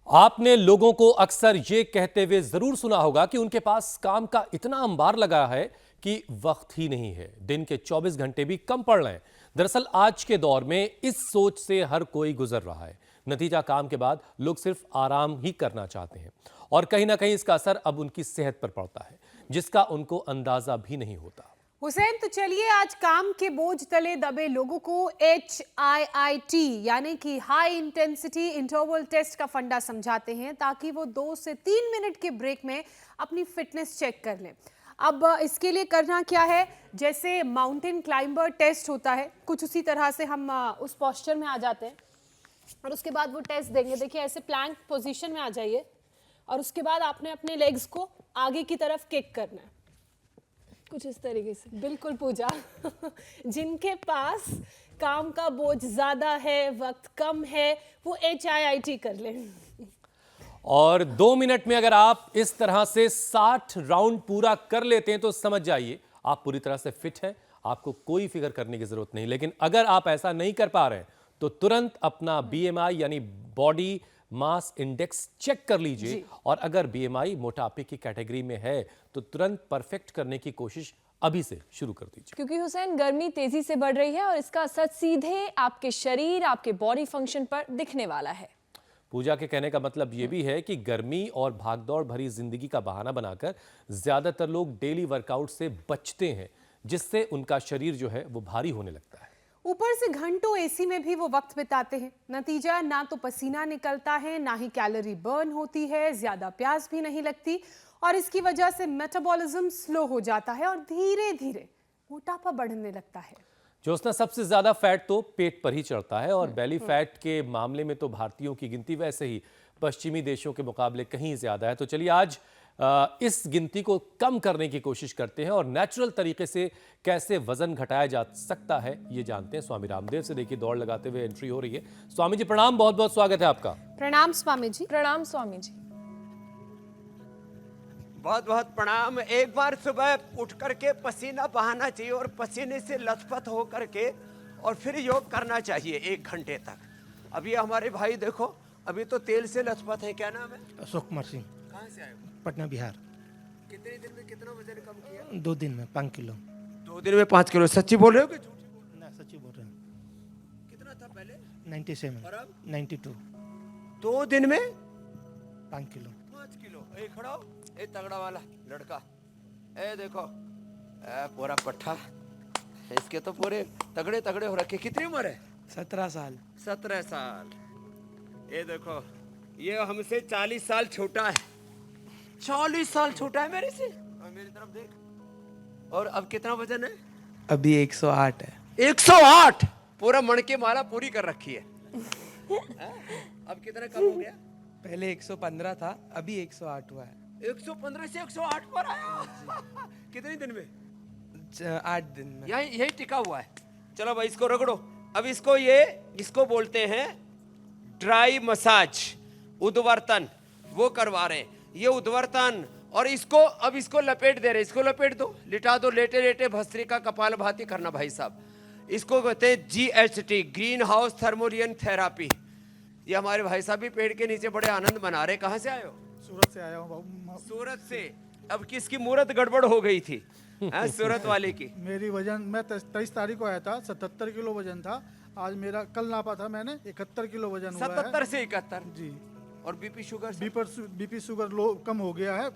आपने लोगों को अक्सर ये कहते हुए जरूर सुना होगा कि उनके पास काम का इतना अंबार लगा है कि वक्त ही नहीं है, दिन के 24 घंटे भी कम पड़ रहे हैं। दरअसल आज के दौर में इस सोच से हर कोई गुजर रहा है। नतीजा काम के बाद लोग सिर्फ आराम ही करना चाहते हैं और कहीं ना कहीं इसका असर अब उनकी सेहत पर पड़ता है, जिसका उनको अंदाजा भी नहीं होता। हुसैन, तो चलिए आज काम के बोझ तले दबे लोगों को HIIT यानी कि हाई इंटेंसिटी इंटरवल टेस्ट का फंडा समझाते हैं, ताकि वो 2 से 3 मिनट के ब्रेक में अपनी फिटनेस चेक कर लें। अब इसके लिए करना क्या है, जैसे माउंटेन क्लाइंबर टेस्ट होता है, कुछ उसी तरह से हम उस पोस्चर में आ जाते हैं और उसके बाद वो टेस्ट देंगे। देखिए, ऐसे प्लैंक पोजीशन में आ जाइए और उसके बाद आपने अपने लेग्स को आगे की तरफ किक करना है, कुछ इस तरीके से। बिल्कुल पूजा। जिनके पास काम का बोझ ज्यादा है, वक्त कम है, वो HIIT कर लें। और 2 मिनट में अगर आप इस तरह से 60 राउंड पूरा कर लेते हैं तो समझ जाइए आप पूरी तरह से फिट हैं, आपको कोई फिक्र करने की जरूरत नहीं। लेकिन अगर आप ऐसा नहीं कर पा रहे हैं तो तुरंत अपना BMI यानी बॉडी मास इंडेक्स चेक कर लीजिए, और अगर BMI मोटापे की कैटेगरी में है तो तुरंत परफेक्ट करने की कोशिश अभी से शुरू कर दीजिए। क्योंकि हुसैन, गर्मी तेजी से बढ़ रही है और इसका असर सीधे आपके शरीर, आपके बॉडी फंक्शन पर दिखने वाला है। पूजा के कहने का मतलब यह भी है कि गर्मी और भागदौड़ भरी जिंदगी का बहाना बनाकर ज्यादातर लोग डेली वर्कआउट से बचते हैं, जिससे उनका शरीर जो है वो भारी होने लगता है। ऊपर से घंटों AC में भी वो वक्त बिताते हैं। नतीजा, ना तो पसीना निकलता है, ना ही कैलोरी बर्न होती है, ज्यादा प्यास भी नहीं लगती और इसकी वजह से मेटाबॉलिज्म स्लो हो जाता है और धीरे धीरे मोटापा बढ़ने लगता है। ज्योत्सना, सबसे ज्यादा फैट तो पेट पर ही चढ़ता है और बेली फैट के मामले में तो भारतीयों की गिनती वैसे ही पश्चिमी देशों के मुकाबले कहीं ज्यादा है। तो चलिए आज इस गिनती को कम करने की कोशिश करते हैं और नेचुरल तरीके से कैसे वजन घटाया जा सकता है ये जानते हैं। स्वामी रामदेव से देखिए दौड़ लगाते हुए एंट्री हो रही है। स्वामी जी प्रणाम, बहुत बहुत स्वागत है आपका। प्रणाम स्वामी जी। प्रणाम स्वामी जी। बहुत बहुत प्रणाम। एक बार सुबह उठ करके पसीना बहाना चाहिए और पसीने से लथपथ हो करके और फिर योग करना चाहिए 1 घंटे तक। अभी हमारे भाई देखो, अभी तो तेल से लथपथ है। क्या नाम है? अशोक कुमार सिंह, कहाँ से आए हो? पटना बिहार। कितने दिन में कितना वजन कम किया? 2 दिन में 5 किलो। 2 दिन में 5 किलो? सच्ची बोल रहे हो कि झूठी बोल रहे ना, सच्ची बोल रहे हैं। कितना था पहले? 97 और अब? 92। 2 दिन में 5 किलो। 5 किलो। ए खड़ा हो, ए तगड़ा वाला लड़का, ए देखो, पूरा पट्ठा, इसके तो पूरे तगड़े तगड़े हो रखे। कितनी उम्र है? 17 साल। 17 साल। ये देखो, ये हमसे 40 साल छोटा है। 40 साल छोटा है मेरे से। और मेरी तरफ देख। और अब कितना वजन है? अभी 108 है। 108? पूरा मण के माला पूरी कर रखी है। अब कितना कम हो गया? पहले 115 था, अभी 108 हुआ है। 115 से 108 पर आया। कितने दिन में? 8 दिन में। यही टिका हुआ है। चलो भाई, इसको रगड़ो। अब इसको बोलते हैं ड्राई मसाज, उद्वर्तन। वो करवा रहे हैं ये उद्वर्तन, और इसको लपेट दे रहे। इसको लपेट दो, लिटा दो, लेटे लेटे भस्त्रिका कपालभाति करना भाई साहब। इसको कहते हैं GHT, ग्रीन हाउस थर्मोरियन थेरापी। ये हमारे भाई साहब भी पेड़ के नीचे बड़े आनंद मना रहे। कहाँ से आए हो? सूरत से आया हूँ। सूरत से। अब किसकी मूरत गड़बड़ हो गई थी? सूरत वाले की। मेरी वजन, मैं 23 तारीख को आया था, 77 किलो वजन था। आज मेरा कल नापा था मैंने, 71 किलो वजन हुआ है। 77 से 71 जी। और BP sugar? BP sugar low कम हो गया है।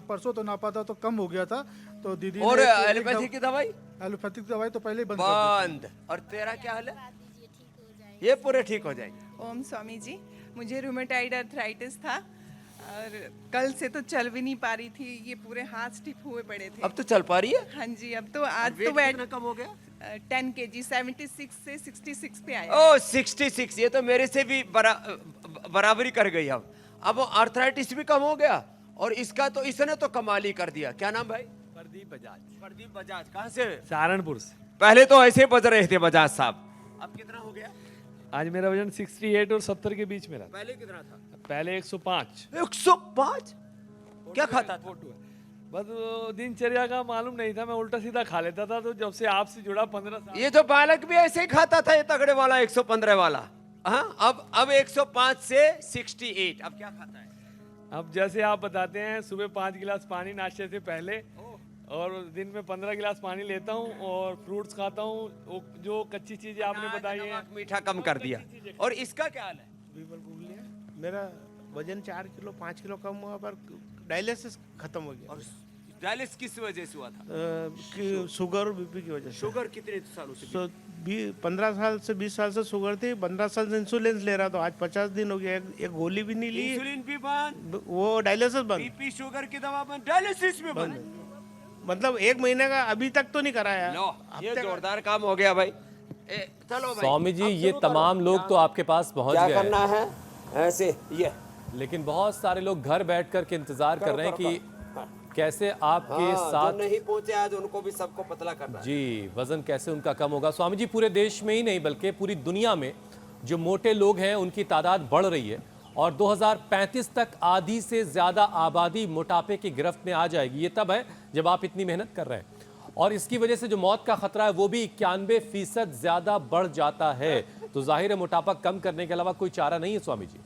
परसों तो नापा था तो कम हो गया था। तो दीदी और ने एलोपैथी की दवाई? एलोपैथिक दवाई तो पहले ही बंद कर दी थी। और तेरा क्या हाल है? ये पूरे ठीक हो जाएंगे। ओम स्वामी जी, मुझे रूमेटाइड अर्थराइटिस था और कल से तो चल भी नहीं पा रही थी। ये पूरे हाथ स्टिफ हुए पड़े थे। अब तो चल पा रही है? हाँ जी, अब तो आज वेट तो वेट कितना कम हो गया? 10 kg, 76 से 66 पे आया। ओ 66, ये तो मेरे से भी बराबरी कर गई। अब आर्थराइटिस भी कम हो गया और इसने तो कमाल ही कर दिया। क्या नाम भाई? प्रदीप बजाज। प्रदीप बजाज। कहाँ से? सहारनपुर से। पहले तो ऐसे बज रहे थे बजाज साहब। अब कितना हो गया? आज मेरा वजन 68 और 70 के बीच में रहा। पहले कितना था? पहले 105। 105? क्या खाता था? बस वो दिनचर्या का मालूम नहीं था, मैं उल्टा सीधा खा लेता था। तो जब से आपसे जुड़ा 15 साल। ये तो बालक भी ऐसे ही खाता था, ये तगड़े वाला 115 वाला। हाँ अब 105 से 68। अब क्या खाता है? अब जैसे आप बताते हैं, सुबह 5 गिलास पानी नाश्ते से पहले, और दिन में 15 गिलास पानी लेता हूँ और फ्रूट्स खाता हूँ। जो कच्ची चीजें आपने बताई हैं, नमक मीठा कम कर दिया। और इसका क्या हाल है? मेरा वजन 4 किलो 5 किलो कम हुआ, पर डायलिसिस खत्म हो गया। और डायलिसिस किस वजह से हुआ था? शुगर और बीपी की वजह से। शुगर कितने सालों से? 15 साल से 20 साल से शुगर थी। 15 साल से इंसुलिन ले रहा था, आज 50 दिन हो गया, एक गोली भी नहीं ली। इंसुलिन भी बंद, वो डायलिसिस बंद, बीपी शुगर की दवा बंद, डायलिसिस भी बंद। मतलब 1 महीने का अभी तक तो नहीं कराया। लो, ये जोरदार काम हो गया भाई। चलो भाई, स्वामी जी, अब ये शुरू तमाम करो। लोग तो आपके पास पहुंच क्या गए करना हैं, है? ऐसे ये लेकिन बहुत सारे लोग घर बैठ कर के इंतजार कर रहे हैं कि कैसे आपके हाँ, साथ जो नहीं पहुंचे आज उनको भी सबको पतला करना है। जी वजन कैसे उनका कम होगा। स्वामी जी, पूरे देश में ही नहीं बल्कि पूरी दुनिया में जो मोटे लोग हैं उनकी तादाद बढ़ रही है और 2035 तक आधी से ज्यादा आबादी मोटापे की गिरफ्त में आ जाएगी। ये तब है जब आप इतनी मेहनत कर रहे हैं और इसकी वजह से जो मौत का खतरा है वो भी 91% ज्यादा बढ़ जाता है। तो जाहिर है मोटापा कम करने के अलावा कोई चारा नहीं है स्वामी जी।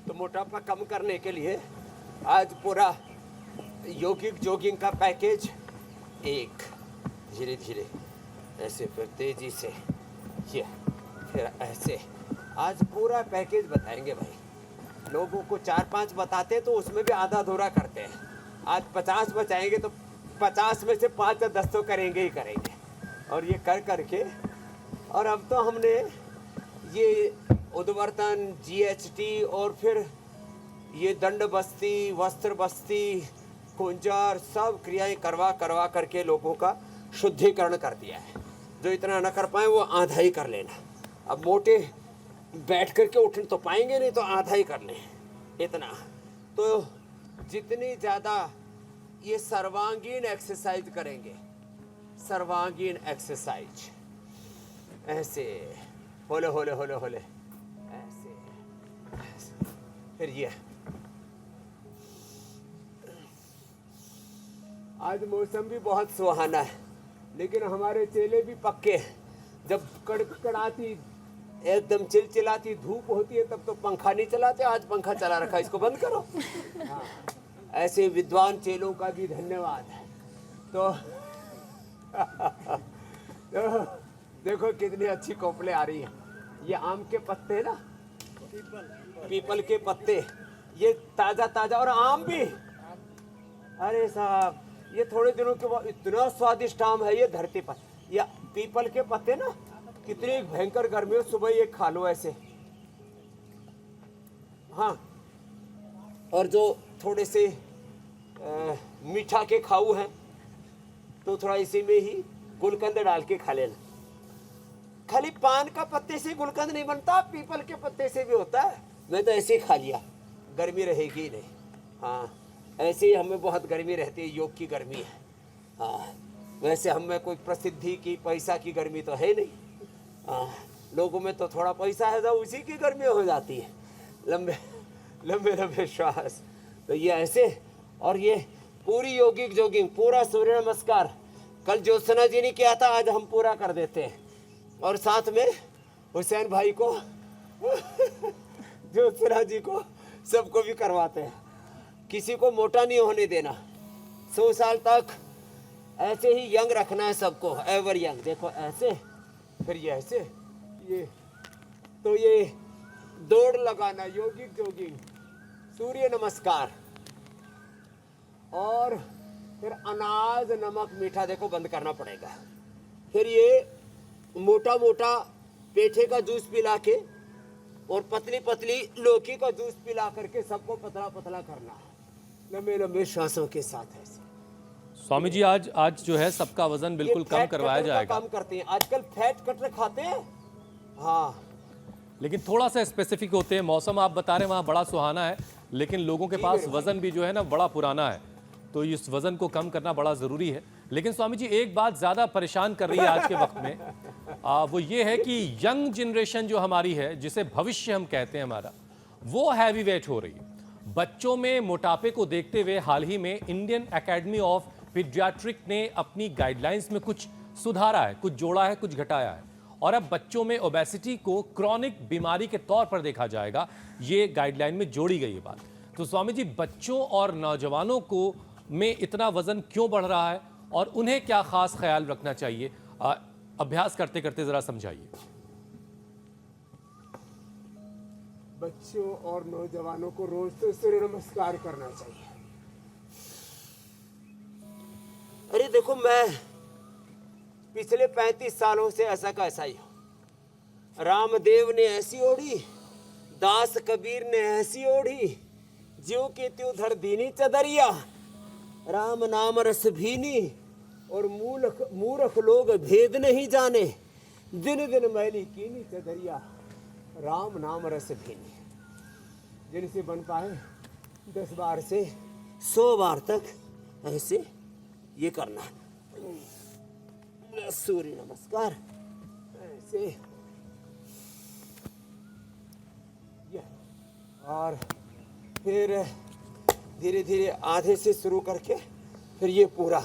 तो मोटापा कम करने के लिए आज पूरा योगिक जोगिंग का पैकेज, एक धीरे धीरे ऐसे, फिर तेजी से ये, फिर ऐसे, आज पूरा पैकेज बताएंगे भाई। लोगों को 4-5 बताते तो उसमें भी आधा अधूरा करते हैं। आज 50 बचाएंगे तो 50 में से 5 या 10 तो करेंगे ही करेंगे। और ये कर करके, और अब तो हमने ये उद्वर्तन, GHT और फिर ये दंड बस्ती, वस्त्र बस्ती, कुंजार, सब क्रियाएं करवा करवा करके लोगों का शुद्धिकरण कर दिया है। जो इतना न कर पाए वो आधा ही कर लेना। अब मोटे बैठ करके उठ तो पाएंगे नहीं, तो आधा ही कर लें इतना। तो जितनी ज़्यादा ये सर्वांगीण एक्सरसाइज करेंगे, सर्वांगीण एक्सरसाइज, ऐसे होले होले होले होले, ऐसे, ऐसे। फिर ये आज मौसम भी बहुत सुहाना है, लेकिन हमारे चेले भी पक्के हैं। जब कड़कड़ाती एकदम चिलचिलाती धूप होती है तब तो पंखा नहीं चलाते, आज पंखा चला रखा, इसको बंद करो। हाँ, ऐसे विद्वान चेलों का भी धन्यवाद है। तो देखो कितनी अच्छी कोपले आ रही हैं। ये आम के पत्ते ना, पीपल के पत्ते, ये ताजा ताजा, और आम भी, अरे साहब ये थोड़े दिनों के बाद इतना स्वादिष्ट आम है ये धरती पर। या पीपल के पत्ते ना, कितनी भयंकर गर्मी हो, सुबह ये खा लो ऐसे। हाँ, और जो थोड़े से मीठा के खाऊ हैं तो थोड़ा इसी में ही गुलकंद डाल के खा लेना। खाली पान का पत्ते से गुलकंद नहीं बनता, पीपल के पत्ते से भी होता है। मैं तो ऐसे ही खा लिया, गर्मी रहेगी नहीं। हाँ, ऐसे ही हमें बहुत गर्मी रहती है, योग की गर्मी है। हाँ, वैसे हमें कोई प्रसिद्धि की, पैसा की गर्मी तो है नहीं। हाँ, लोगों में तो थोड़ा पैसा है तो उसी की गर्मी हो जाती है, लंबे लंबे लंबे श्वास। तो ये ऐसे, और ये पूरी योगिक जोगिंग, पूरा सूर्य नमस्कार कल ज्योत्सना जी ने किया था, आज हम पूरा कर देते हैं। और साथ में हुसैन भाई को ज्योत्सना जी को, सबको भी करवाते हैं। किसी को मोटा नहीं होने देना, 100 साल तक ऐसे ही यंग रखना है सबको, एवर यंग। देखो ऐसे, फिर ये ऐसे, ये तो ये दौड़ लगाना, योगिक जोगिंग, सूर्य नमस्कार, और फिर अनाज, नमक, मीठा देखो बंद करना पड़ेगा। फिर ये मोटा मोटा पेठे का जूस पिला के और पतली पतली लौकी का जूस पिला करके सबको पतला पतला करना है, लंबे लंबे श्वासों के साथ। ऐसे स्वामी जी, आज जो है सबका वजन बिल्कुल कम करवाया जाएगा। काम करते हैं आजकल, फैट कटर खाते हैं। हाँ, लेकिन थोड़ा सा स्पेसिफिक होते हैं। मौसम आप बता रहे हैं वहाँ बड़ा सुहाना है, लेकिन लोगों के पास वजन भी जो है ना बड़ा पुराना है, तो इस वजन को कम करना बड़ा ज़रूरी है। लेकिन स्वामी जी, एक बात ज़्यादा परेशान कर रही है आज के वक्त में, वो ये है कि यंग जनरेशन जो हमारी है, जिसे भविष्य हम कहते हैं हमारा, वो हैवी वेट हो रही है। बच्चों में मोटापे को देखते हुए हाल ही में इंडियन एकेडमी ऑफ पीडियाट्रिक ने अपनी गाइडलाइंस में कुछ सुधारा है, कुछ जोड़ा है, कुछ घटाया है। और अब बच्चों में ओबेसिटी को क्रॉनिक बीमारी के तौर पर देखा जाएगा, ये गाइडलाइन में जोड़ी गई है बात। तो स्वामी जी, बच्चों और नौजवानों को में इतना वजन क्यों बढ़ रहा है और उन्हें क्या खास ख्याल रखना चाहिए, अभ्यास करते करते जरा समझाइए। बच्चों और नौजवानों को रोज तो सूर्य नमस्कार करना चाहिए। अरे देखो, मैं पिछले 35 सालों से ऐसा का ऐसा ही हूं। रामदेव ने ऐसी ओढ़ी, दास कबीर ने ऐसी ओढ़ी, ज्यों के त्यों धर दीनी चदरिया, राम नाम रस भीनी, और मूर्ख लोग भेद नहीं जाने, दिन दिन मैली कीनी चदरिया, राम नाम रस भीनी। जिनसे बन पाए 10 बार से 100 बार तक ऐसे ये करना, सूर्य नमस्कार ऐसे ये, और फिर धीरे धीरे आधे से शुरू करके फिर ये पूरा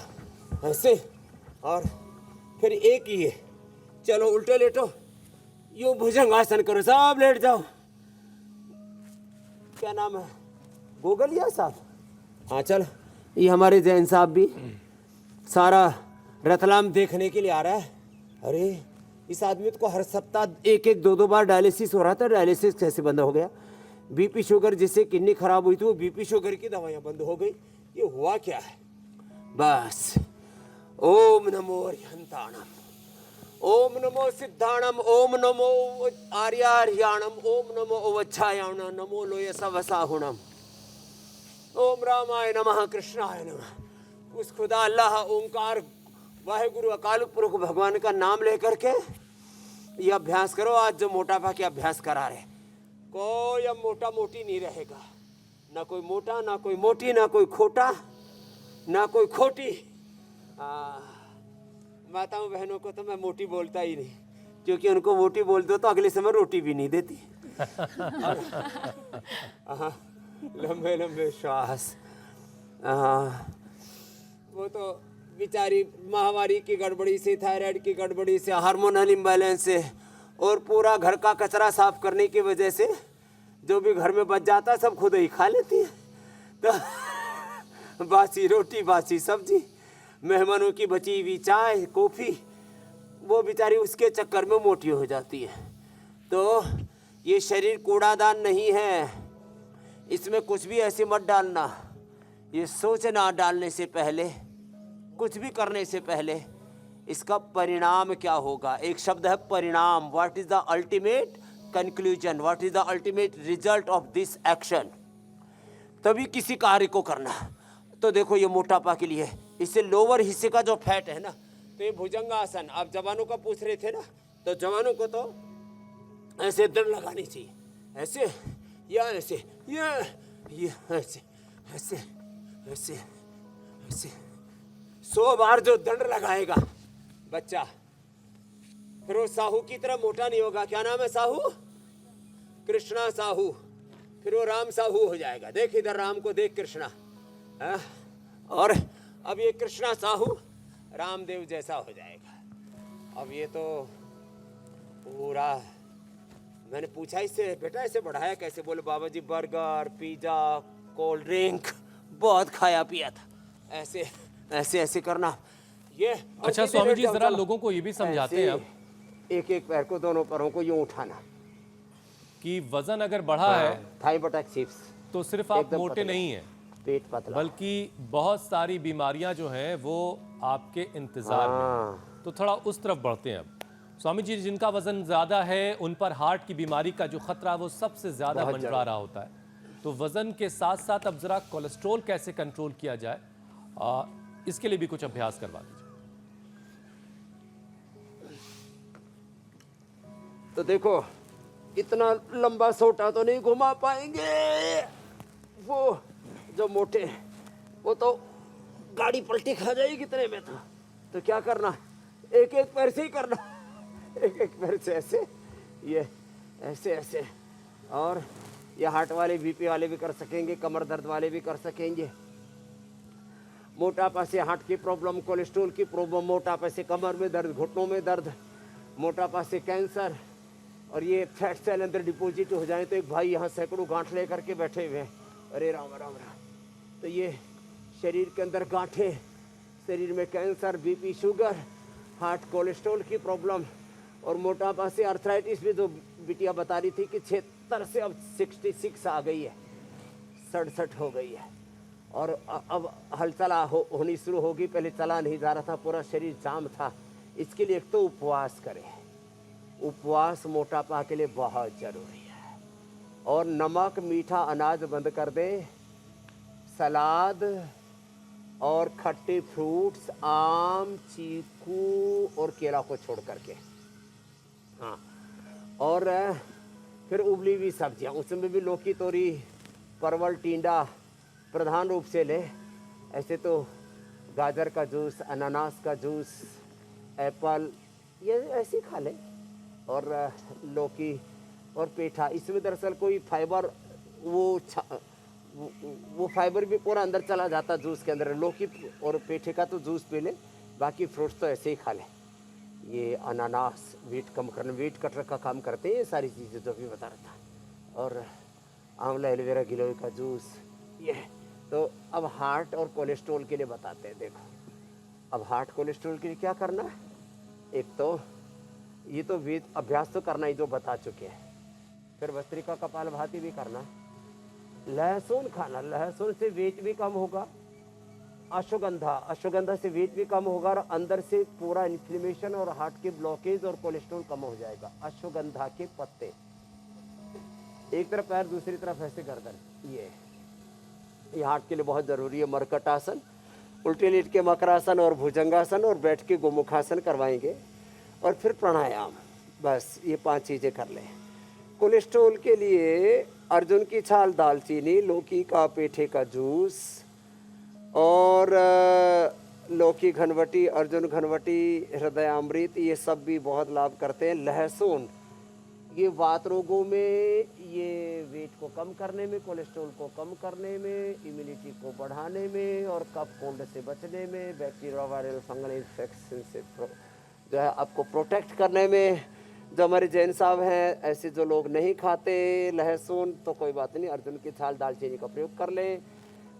ऐसे, और फिर एक ये, चलो उल्टे लेटो, यूं भुजंगासन करो, सब लेट जाओ। क्या नाम है, गोगलिया साहब? हाँ चल, ये हमारे जैन साहब भी सारा रतलाम देखने के लिए आ रहा है। अरे इस आदमी को हर सप्ताह 1-2 बार डायलिसिस हो रहा था, डायलिसिस कैसे बंद हो गया? बीपी शुगर, जिससे किडनी खराब हुई थी, वो बीपी शुगर की दवाइयाँ बंद हो गई। ये हुआ क्या है? बस ओम नमो अरिहंताणम, ओम नमो सिद्धाणम, ओम नमो आर्यार्याणम, ओम नमो ओवच्छायाणम, नमो लोय सवसाहुणम, ओम रामाय नमः, कृष्णाय नमः। उस खुदा अल्लाह ओंकार वाहेगुरु अकाल पुरख भगवान का नाम लेकर के ये अभ्यास करो। आज जो मोटापा के अभ्यास करा रहे, कोई अब मोटा मोटी नहीं रहेगा, ना कोई मोटा, ना कोई मोटी, ना कोई खोटा, ना कोई खोटी। माताओं बहनों को तो मैं मोटी बोलता ही नहीं, क्योंकि उनको मोटी बोल दो तो अगले समय रोटी भी नहीं देती। लंबे लंबे श्वास। वो तो बेचारी माहवारी की गड़बड़ी से, थायराइड की गड़बड़ी से, हार्मोनल इम्बैलेंस से, और पूरा घर का कचरा साफ करने की वजह से जो भी घर में बच जाता है सब खुद ही खा लेती है। तो बासी रोटी, बासी सब्जी, मेहमानों की बची हुई चाय, कॉफ़ी, वो बेचारी उसके चक्कर में मोटी हो जाती है। तो ये शरीर कूड़ादान नहीं है, इसमें कुछ भी ऐसे मत डालना। ये सोचना डालने से पहले, कुछ भी करने से पहले, इसका परिणाम क्या होगा। एक शब्द है परिणाम। What is the ultimate conclusion, what is the ultimate result of this action. तभी किसी कार्य को करना। तो देखो ये मोटापा के लिए, इससे लोअर हिस्से का जो फैट है ना, तो ये भुजंगासन। आप जवानों का पूछ रहे थे ना, तो जवानों को तो ऐसे दंड लगानी चाहिए, ऐसे या ऐसे, ये ऐसे ऐसे ऐसे ऐसे 100 बार जो दंड लगाएगा बच्चा, फिर वो साहू की तरह मोटा नहीं होगा। क्या नाम है साहू? कृष्णा साहू। फिर वो राम साहू हो जाएगा। देख इधर राम को देख, कृष्णा। और अब ये कृष्णा साहू रामदेव जैसा हो जाएगा। अब ये तो पूरा, मैंने पूछा इससे, बेटा ऐसे बढ़ाया कैसे? बोले बाबा जी बर्गर, पिज्जा, कोल्ड ड्रिंक बहुत खाया पिया था, ऐसे ऐसे ऐसे करना। ये अच्छा स्वामी जी, जरा लोगों को ये भी समझाते हैं अब, एक एक पैर को, दोनों पैरों को यूं उठाना, कि वजन अगर बढ़ा है थाई बटैक चिप्स, तो सिर्फ आप मोटे नहीं हैं, पेट पतला, बल्कि बहुत सारी बीमारियां जो हैं वो आपके इंतजार में। तो थोड़ा उस तरफ बढ़ते हैं अब। स्वामी जी, जिनका वजन ज्यादा है उन पर हार्ट की बीमारी का जो खतरा है वो सबसे ज्यादा मंडरा रहा होता है। तो वजन के साथ साथ अब जरा कोलेस्ट्रॉल कैसे कंट्रोल किया जाए, इसके लिए भी कुछ अभ्यास करवा दीजिए। तो देखो इतना लंबा सोटा तो नहीं घुमा पाएंगे। वो जो मोटे वो तो गाड़ी पलटी खा जाएगी इतने में। तो क्या करना, एक एक पैर से ही करना, एक एक पैर से ऐसे, ये ऐसे ऐसे। और ये हार्ट वाले, बीपी वाले भी कर सकेंगे, कमर दर्द वाले भी कर सकेंगे। मोटापा से हार्ट की प्रॉब्लम, कोलेस्ट्रॉल की प्रॉब्लम, मोटापा से कमर में दर्द, घुटनों में दर्द, मोटापा से कैंसर, और ये फैट सेल अंदर डिपॉजिट हो जाए। तो एक भाई यहाँ सैकड़ों गांठ लेकर के बैठे हुए हैं, अरे राम राम राम। तो ये शरीर के अंदर गांठें, शरीर में cancer, BP, sugar, heart, cholesterol की प्रॉब्लम और मोटापा से आर्थराइटिस भी। जो बिटिया बता रही थी कि 76 से अब 66 आ गई है, 67 हो गई है, और अब हलचल होनी शुरू होगी। पहले चला नहीं जा रहा था, पूरा शरीर जाम था। इसके लिए एक तो उपवास करें, उपवास मोटापा के लिए बहुत जरूरी है। और नमक, मीठा अनाज बंद कर दें, सलाद और खट्टे फ्रूट्स, आम, चीकू और केला को छोड़ करके। हाँ, और फिर उबली हुई सब्जियाँ, उसमें भी लौकी, तोरी, परवल, टिंडा प्रधान रूप से ले। ऐसे तो गाजर का जूस, अनानास का जूस, एप्पल, ये ऐसे खा ले। और लौकी और पेठा, इसमें दरअसल कोई फाइबर, वो फाइबर भी पूरा अंदर चला जाता जूस के अंदर। लौकी और पेठे का तो जूस पी ले, बाकी फ्रूट्स तो ऐसे ही खा ले। ये अनानास वेट कम करने, वेट कटर का काम करते हैं ये सारी चीज़ें जो भी बता रहा था। और आंवला, एलोवेरा, गिलोय का जूस, ये। तो अब हार्ट और कोलेस्ट्रॉल के लिए बताते हैं। देखो, अब हार्ट कोलेस्ट्रॉल के लिए क्या करना है? एक तो ये तो वेद अभ्यास तो करना ही, जो बता चुके हैं। फिर भस्त्रिका, कपालभाति भी करना। लहसुन खाना, लहसुन से वेट भी कम होगा। अश्वगंधा, अश्वगंधा से वेट भी कम होगा और अंदर से पूरा इन्फ्लेमेशन और हार्ट के ब्लॉकेज और कोलेस्ट्रॉल कम हो जाएगा। अश्वगंधा के पत्ते, एक तरफ पैर, दूसरी तरफ ऐसे गर्दन, ये हार्ट के लिए बहुत जरूरी है। मरकटासन, उल्टे लेट के मकरासन और भुजंगासन, और बैठ के गोमुखासन करवाएंगे। और फिर प्राणायाम, बस ये 5 चीज़ें कर लें। कोलेस्ट्रॉल के लिए अर्जुन की छाल, दालचीनी, लौकी का पेठे का जूस और लौकी घनवटी, अर्जुन घनवटी, हृदयामृत, ये सब भी बहुत लाभ करते हैं। लहसुन, ये वात रोगों में, ये वेट को कम करने में, कोलेस्ट्रॉल को कम करने में, इम्यूनिटी को बढ़ाने में और कफ कोल्ड से बचने में, बैक्टीरिया, वायरल, फंगल इन्फेक्शन से जो है आपको प्रोटेक्ट करने में। जो हमारे जैन साहब हैं, ऐसे जो लोग नहीं खाते लहसुन, तो कोई बात नहीं, अर्जुन की छाल, दालचीनी का प्रयोग कर लें।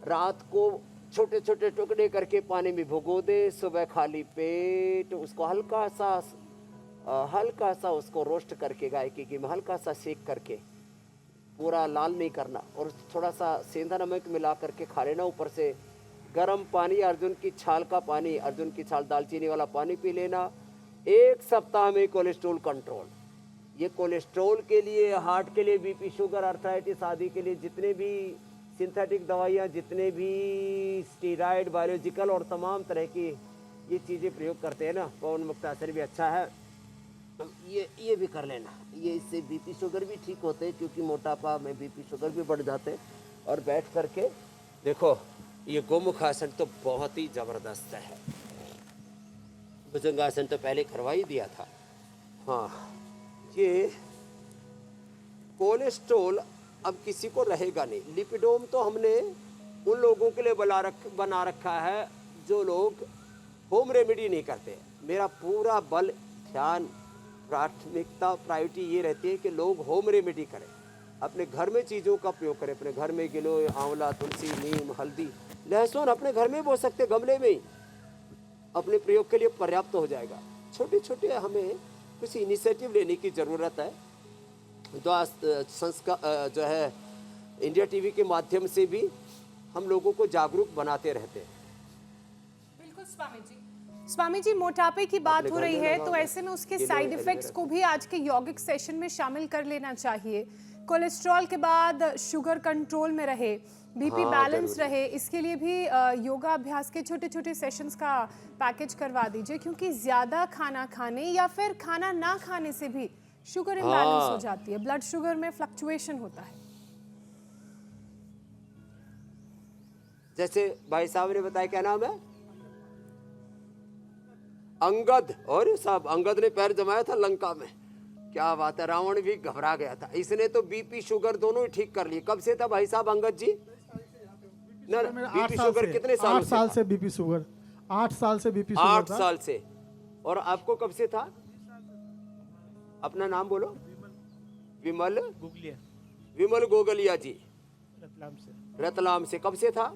रात को छोटे छोटे टुकड़े करके पानी में भिगो दे, सुबह खाली पेट उसको हल्का सा उसको रोस्ट करके, गाय की घी में हल्का सा सेक करके, पूरा लाल नहीं करना, और थोड़ा सा सेंधा नमक मिला करके खा लेना। ऊपर से गर्म पानी, अर्जुन की छाल का पानी, अर्जुन की छाल दालचीनी वाला पानी पी लेना। 1 सप्ताह में कोलेस्ट्रॉल कंट्रोल। ये कोलेस्ट्रॉल के लिए, हार्ट के लिए, बीपी, शुगर, आर्थराइटिस आदि के लिए जितने भी सिंथेटिक दवाइयाँ, जितने भी स्टीरॉयड, बायोलॉजिकल और तमाम तरह की ये चीज़ें प्रयोग करते हैं ना, पवन मुक्तासन भी अच्छा है, ये भी कर लेना। ये इससे बीपी, शुगर भी ठीक होते हैं, क्योंकि मोटापा में बीपी, शुगर भी बढ़ जाते हैं। और बैठ करके देखो, ये गोमुखासन तो बहुत ही ज़बरदस्त है। भुजंगासन तो पहले करवा ही दिया था। हाँ, ये कोलेस्ट्रॉल अब किसी को रहेगा नहीं। लिपिडोम तो हमने उन लोगों के लिए बना रखा है जो लोग होम रेमेडी नहीं करते। मेरा पूरा बल, ध्यान, प्राथमिकता, प्रायोरिटी ये रहती है कि लोग होम रेमेडी करें, अपने घर में चीज़ों का प्रयोग करें। अपने घर में गिलोय, आंवला, तुलसी, नीम, हल्दी, लहसुन अपने घर में बो सकते, गमले में ही अपने प्रयोग के लिए पर्याप्त हो जाएगा। छोटे छोटे हमें कुछ इनिशिएटिव लेने की ज़रूरत है। जो आज जो है इंडिया टीवी के माध्यम से भी हम लोगों को जागरूक बनाते रहते हैं। बिल्कुल स्वामी जी, मोटापे की बात हो रही है, तो ऐसे में उसके साइड इफेक्ट्स को भी आज के यौगिक सेशन में शामिल कर लेना चाहिए। कोलेस्ट्रॉल के बाद शुगर कंट्रोल में रहे, बीपी बैलेंस रहे, इसके लिए भी योगा अभ्यास के छोटे छोटे सेशंस का पैकेज करवा दीजिए, क्योंकि ज़्यादा खाना खाने या फिर खाना ना खाने से भी शुगर इम्बैलेंस हो जाती है, ब्लड शुगर में फ्लक्चुएशन होता है। जैसे भाई साहब ने बताया, क्या नाम है, अंगद, और साहब अंगद ने पैर जमाया था लंका में, क्या बात है, रावण भी घबरा गया था। इसने तो बीपी, शुगर दोनों ही ठीक कर लिए। कब से था भाई साहब अंगद जी? ना शुगर मेरा बीपी शुगर कितने सालों 8 साल से बीपी शुगर 8 साल से बीपी शुगर 8 था। साल से। और आपको कब से था? अपना नाम बोलो। विमल गुगलिया विमल गोगलिया जी, रतलाम से रतलाम से। कब से था?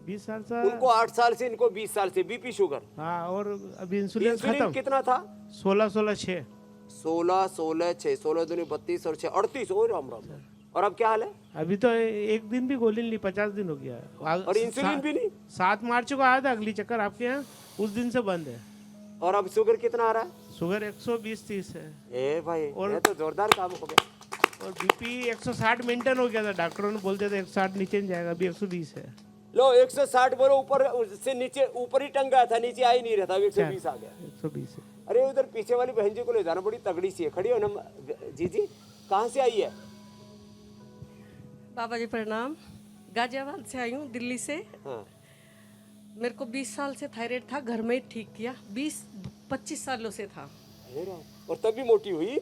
20 साल से। उनको 8 साल से, इनको 20 साल से बीपी शुगर। हाँ, और अभी इंसुलिन इंसुलिन खत्म। कितना था? 16-16-6। 16 दूनी 32 और 6 38। ओ राम राम। और अब क्या हाल है? अभी तो एक दिन भी गोली नहीं ली, 50 दिन हो गया है। और इंसुलिन भी नहीं? 7 मार्च को आया था अगली चक्कर आपके यहाँ, उस दिन से बंद है। और अब शुगर कितना आ रहा है? शुगर 120-30 है। ए भाई, और- ये तो जोरदार काम हो गया। और बीपी 160 मेंटेन हो गया था, डॉक्टरों ने बोलते थे 160 नीचे नहीं जाएगा, अभी 120 है। लो 160 बोलो, ऊपर से नीचे, ऊपर ही टंग गया था, नीचे आ ही नहीं रहा था, 120 आ गया। 120 है। अरे उधर पीछे वाली बहन जी को ले जाना, बड़ी तगड़ी सी है। खड़ी हो ना जी जी, कहाँ से आई है? बाबा जी प्रणाम। गाजियाबाद से आई हूँ, दिल्ली से। हाँ। मेरे को 20 साल से थायराइड था, घर में ही ठीक किया। 20-25 सालों से था। हे राम, और तब भी मोटी हुई।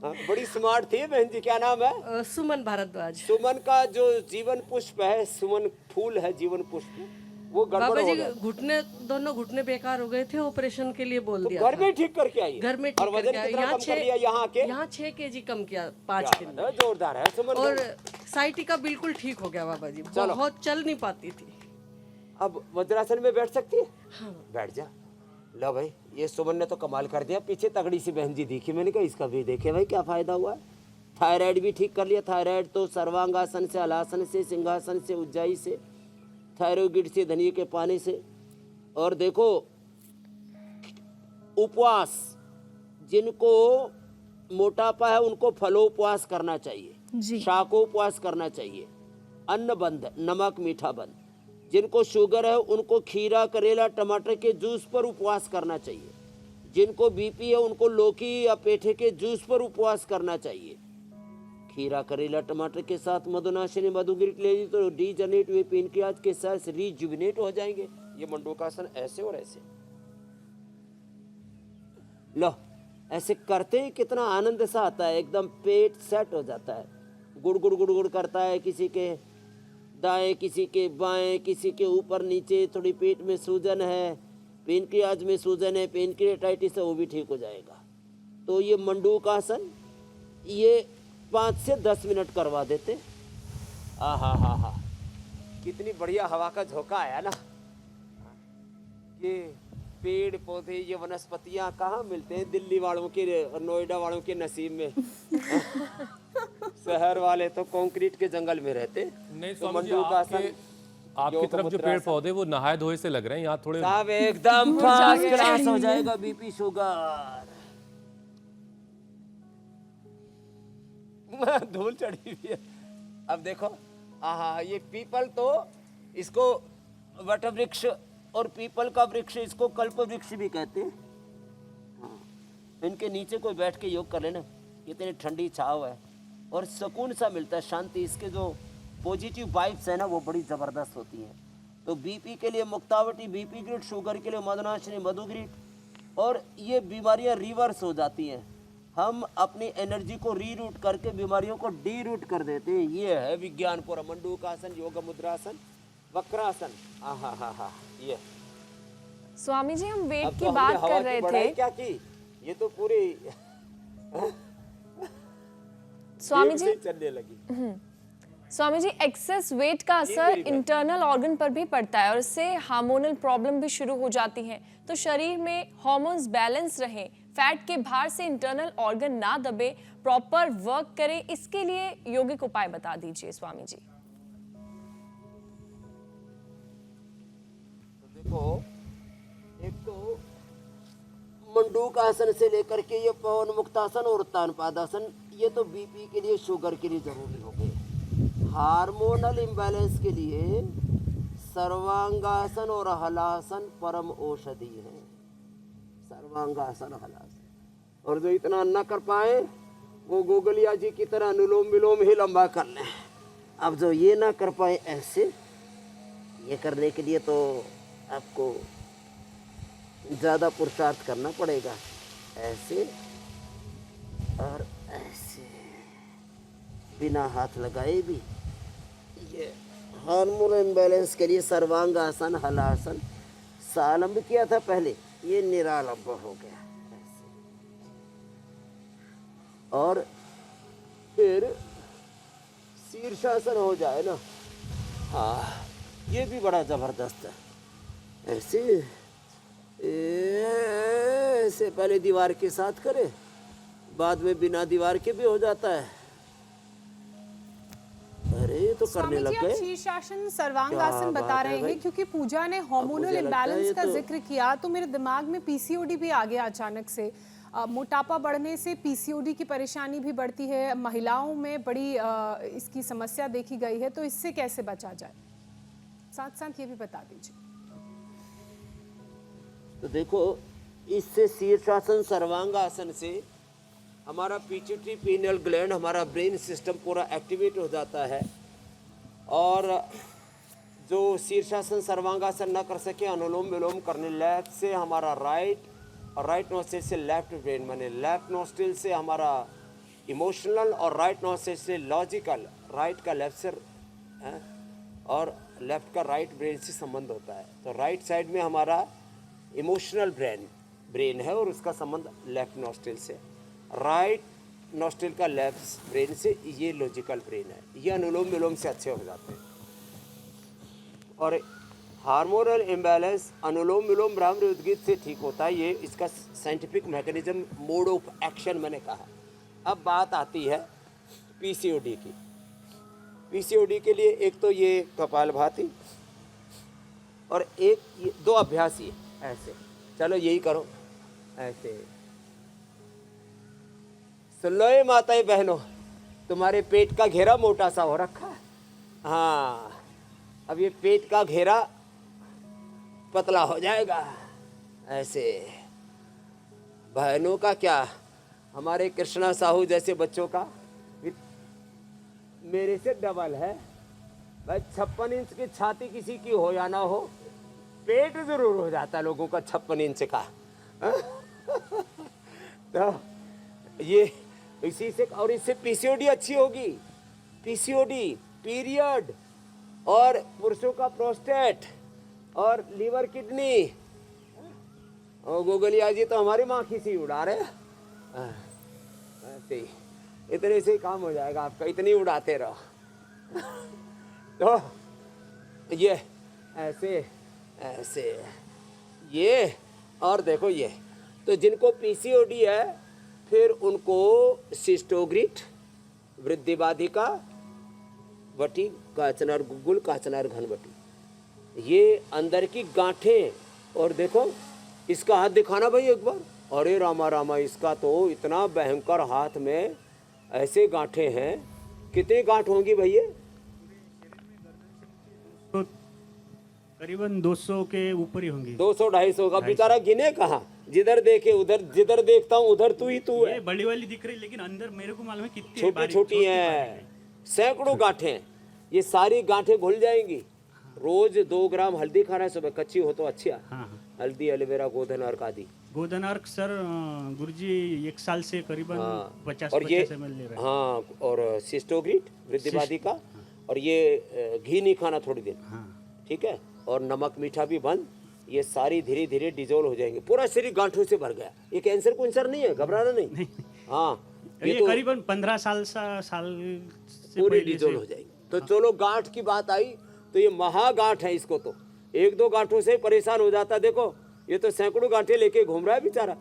हाँ, बड़ी स्मार्ट थी बहन जी। क्या नाम है? सुमन भारद्वाज। सुमन का जो जीवन पुष्प है, सुमन फूल है जीवन पुष्प, वो गड़बड़ बाबा हो जी गया। घुटने, दोनों घुटने बेकार हो गए थे, ऑपरेशन के लिए बोल तो दिया घर था। में ठीक करके आई? घर में और ठीक वजन करके आई। कितना यहाँ कम कर लिया यहाँ आके? यहाँ 6 kg कम किया 5 क्या दिन बात है, जोरदार है सुमन। और साइटिका बिल्कुल ठीक हो गया बाबा जी। चलो। बहुत चल नहीं पाती थी। अब वज्रासन में बैठ सकती है? हाँ। बैठ जा। लो भाई, ये सुमन ने तो कमाल कर दिया। पीछे तगड़ी सी बहन जी दिखी, मैंने कहा इसका भी देखे भाई क्या फायदा हुआ है। थायराइड भी ठीक कर लिया। थायराइड तो सर्वांगासन से, हलासन से, सिंहासन से, उज्जाई से, थायरोगिड से, धनिये के पानी से। और देखो उपवास, जिनको मोटापा है उनको फलोपवास करना चाहिए, शाकोपवास करना चाहिए, अन्न बंद, नमक मीठा बंद। जिनको शुगर है उनको खीरा, करेला, टमाटर के जूस पर उपवास करना चाहिए। जिनको बीपी है उनको लौकी या पेठे के जूस पर उपवास करना चाहिए। खीरा, करेला, टमाटर के साथ मधुनाशिनी मधुगिरिट ले ली तो डीजनरेट हुए पेनक्रियाज के सेल्स रिजुविनेट हो जाएंगे। ये मंडूकासन ऐसे और ऐसे। लो ऐसे करते ही कितना आनंद सा आता है, एकदम पेट सेट हो जाता है। गुड़ गुड़ गुड़ गुड़ करता है, किसी के दाएं, किसी के बाएं, किसी के ऊपर नीचे, थोड़ी पेट में सूजन है, पेनक्रियाज में सूजन है, पेनक्रियाटाइटिस है, वो भी ठीक हो जाएगा। तो ये मंडूकासन ये 5 से 10 मिनट करवा देते। हा, कितनी बढ़िया हवा का झोंका आया ना। ये पेड़ पौधे, ये वनस्पतियां कहाँ मिलते हैं दिल्ली वालों के और नोएडा वालों के नसीब में। शहर वाले तो कंक्रीट के जंगल में रहते। नहीं तो स्वामी जी, मंडूकासन, आपकी तरफ जो पेड़ पौधे वो नहाए धोए से लग रहे हैं, यहाँ थोड़े साहब एकदम फर्स्ट क्लास हो जाएगा बीपी शुगर। धूल चढ़ी हुई है। अब देखो, आहा, ये पीपल तो इसको वट वृक्ष और पीपल का वृक्ष इसको कल्प वृक्ष भी कहते हैं। हाँ, इनके नीचे कोई बैठ के योग कर लेना, कितनी ठंडी छाव है और सुकून सा मिलता है, शांति। इसके जो पॉजिटिव वाइब्स है ना वो बड़ी ज़बरदस्त होती हैं। तो बीपी के लिए मुक्तावटी, बीपी ग्रिड, शुगर के लिए मधुनाशिनी मधुग्रिड, और ये बीमारियां रिवर्स हो जाती हैं। हम अपनी एनर्जी को रीरूट करके बीमारियों को डी रूट कर देते हैं। ये है विज्ञान पूरा। मंडूकासन, योग मुद्रासन, वक्रासन। हा, ये स्वामी जी हम वेट अब की तो हमने बात हवा कर की रहे बढ़ाई थे। क्या की, ये तो पूरी स्वामी एक जी से चलने लगी। स्वामी जी एक्सेस वेट का असर इंटरनल ऑर्गन पर भी पड़ता है और इससे हार्मोनल प्रॉब्लम भी शुरू हो जाती हैं। तो शरीर में हार्मोन्स बैलेंस रहे, फैट के भार से इंटरनल ऑर्गन ना दबे, प्रॉपर वर्क करे, इसके लिए यौगिक उपाय बता दीजिए स्वामी जी। तो देखो, एक तो मंडूकासन से लेकर के ये पवन मुक्तासन और उत्तानपादासन, ये तो बीपी के लिए, शुगर के लिए जरूरी हो गए। हार्मोनल इम्बैलेंस के लिए सर्वांगासन और हलासन परम औषधि है। सर्वांगासन, हलासन। और जो इतना न कर पाए वो गोगलिया जी की तरह अनुलोम विलोम ही लंबा कर लें। अब जो ये ना कर पाए ऐसे, ये करने के लिए तो आपको ज़्यादा पुरुषार्थ करना पड़ेगा। ऐसे और ऐसे, बिना हाथ लगाए भी ये हार्मोन इम्बैलेंस के लिए सर्वांगासन, हलासन सालंब किया था पहले, ये निरालंब हो गया ऐसे। और फिर शीर्षासन हो जाए ना, हाँ ये भी बड़ा जबरदस्त है। ऐसे ऐसे पहले दीवार के साथ करे, बाद में बिना दीवार के भी हो जाता है। अरे तो करने स्वामी लग जी, आप गए। शीर्षासन सर्वांगासन क्या बता बात रहे है हैं भाई। क्योंकि पूजा ने हार्मोनल मुझे लगता है इम्बैलेंस ये का तो- जिक्र किया तो मेरे दिमाग में पीसीओडी भी आ गया अचानक से। मोटापा बढ़ने से पीसीओडी की परेशानी भी बढ़ती है, महिलाओं में बड़ी इसकी समस्या देखी गई है, तो इससे कैसे बचा जाए, साथ साथ ये भी बता दीजिए। तो देखो, इससे शीर्षासन सर्वांगासन से हमारा पिट्यूटरी पीनियल ग्लैंड, हमारा ब्रेन सिस्टम पूरा एक्टिवेट हो जाता है। और जो शीर्षासन सर्वांगासन न कर सके, अनुलोम विलोम करने, लेफ्ट से हमारा राइट और राइट नोस्ट्रिल से लेफ्ट ब्रेन बने, लेफ्ट नोस्ट्रिल से हमारा इमोशनल और राइट नोस्ट्रिल से लॉजिकल, राइट का लेफ्ट से और लेफ्ट का राइट ब्रेन से संबंध होता है। तो राइट साइड में हमारा इमोशनल ब्रेन है और उसका संबंध लेफ्ट नोस्ट्रिल से, राइट नोस्ट्रिल का लेफ्ट ब्रेन से ये लॉजिकल ब्रेन है। ये अनुलोम विलोम से अच्छे हो जाते हैं। और हार्मोनल इम्बैलेंस अनुलोम विलोम भ्रामरी उद्गीत से ठीक होता है। ये इसका scientific mechanism, mode of action मैंने कहा। अब बात आती है पीसीओडी की। पीसीओडी के लिए एक तो ये कपालभाति और एक ये, दो अभ्यास ये ऐसे, चलो यही करो ऐसे। सुन लो ये माताएं बहनों, तुम्हारे पेट का घेरा मोटा सा हो रखा है। हाँ, अब ये पेट का घेरा पतला हो जाएगा ऐसे। बहनों का क्या, हमारे कृष्णा साहू जैसे बच्चों का मेरे से डबल है भाई। 56 इंच की छाती किसी की हो या ना हो, पेट जरूर हो जाता है लोगों का 56 इंच का। तो ये इसी से, और इससे पीसीओडी अच्छी होगी। पीसीओडी, पीरियड, और पुरुषों का प्रोस्टेट और लीवर, किडनी। और गोगलिया जी तो हमारी माँ खीसी उड़ा रहे हैं। ऐसे ही, इतने से ही काम हो जाएगा आपका, इतनी उड़ाते रहो। तो ये ऐसे ऐसे ये, और देखो ये, तो जिनको पीसीओडी है फिर उनको सिस्टोग्रिट, वृद्धि बाधिका, वटी, काचनार गुगुल, काचनार घनवटी, ये अंदर की गांठें। और देखो इसका हाथ दिखाना भाई एक बार। अरे रामा रामा, इसका तो इतना भयंकर हाथ में ऐसे गांठें हैं। कितनी गांठ होंगी भैया? तो करीबन 200 के ऊपर ही होंगी। 200-250 का। बेचारा गिने कहाँ, जिधर देखे उधर, जिधर देखता हूँ उधर तू ही तू है। ये बड़ी वाली दिख रही, लेकिन अंदर मेरे को मालूम है कितनी छोटी बारीक, छोटी हैं, सैकड़ों गांठें। ये सारी गांठें घुल जाएंगी। रोज 2 ग्राम हल्दी खाना है सुबह, कच्ची हो तो अच्छी। हल्दी, एलोवेरा, गोधन अर्क आदि। गोधन अर्क सर गुरुजी 1 साल से करीबन 50 और ये ml ले रहे हैं। हाँ, और सिस्टोग्रिट, वृद्धि बाधिका, और ये घी नहीं खाना थोड़ी दिन, ठीक है, और नमक मीठा भी बंद। ये सारी धीरे धीरे डिजोल्व हो जाएंगे। पूरा शरीर गांठों से भर गया। ये कैंसर कुंसर नहीं है, घबराना नहीं। हाँ, ये तो करीबन 15 साल से पूरी पहले डिजोल्व से- हो जाएगी। तो चलो, गांठ की बात आई तो ये महागांठ है। इसको तो 1-2 गांठों से परेशान हो जाता। देखो ये तो सैकड़ों गांठें लेके घूम रहा है बेचारा।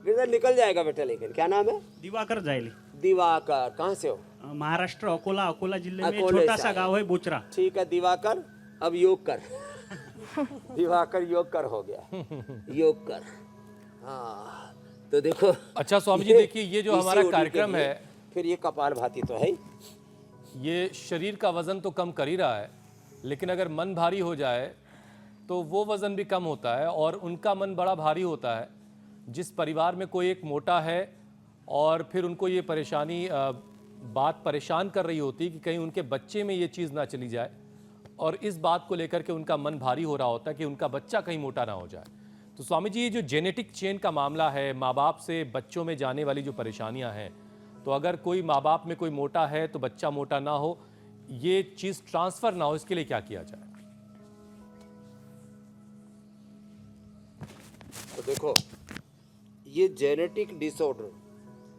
फिर निकल जाएगा बेटा। लेकिन क्या नाम है? दिवाकर जायली। दिवाकर, कहाँ से हो? महाराष्ट्र, अकोला जिले में अकोले छोटा से सा आए। गांव है बोचरा। ठीक है दिवाकर, अब योग कर। दिवाकर योग कर हो गया, योग कर। हाँ, तो देखो। अच्छा स्वामी जी, देखिए ये जो हमारा PCOD के कार्यक्रम लिए, है, फिर ये कपालभाति तो है ही। ये शरीर का वजन तो कम कर ही रहा है, लेकिन अगर मन भारी हो जाए तो वो वजन भी कम होता है और उनका मन बड़ा भारी होता है। जिस परिवार में कोई एक मोटा है और फिर उनको ये परेशानी बात परेशान कर रही होती कि कहीं उनके बच्चे में ये चीज़ ना चली जाए, और इस बात को लेकर के उनका मन भारी हो रहा होता है कि उनका बच्चा कहीं मोटा ना हो जाए। तो स्वामी जी, ये जो जेनेटिक चेन का मामला है, माँ बाप से बच्चों में जाने वाली जो परेशानियाँ हैं, तो अगर कोई माँ बाप में कोई मोटा है तो बच्चा मोटा ना हो, ये चीज ट्रांसफर ना हो, इसके लिए क्या किया जाए? तो देखो, ये जेनेटिक डिसऑर्डर,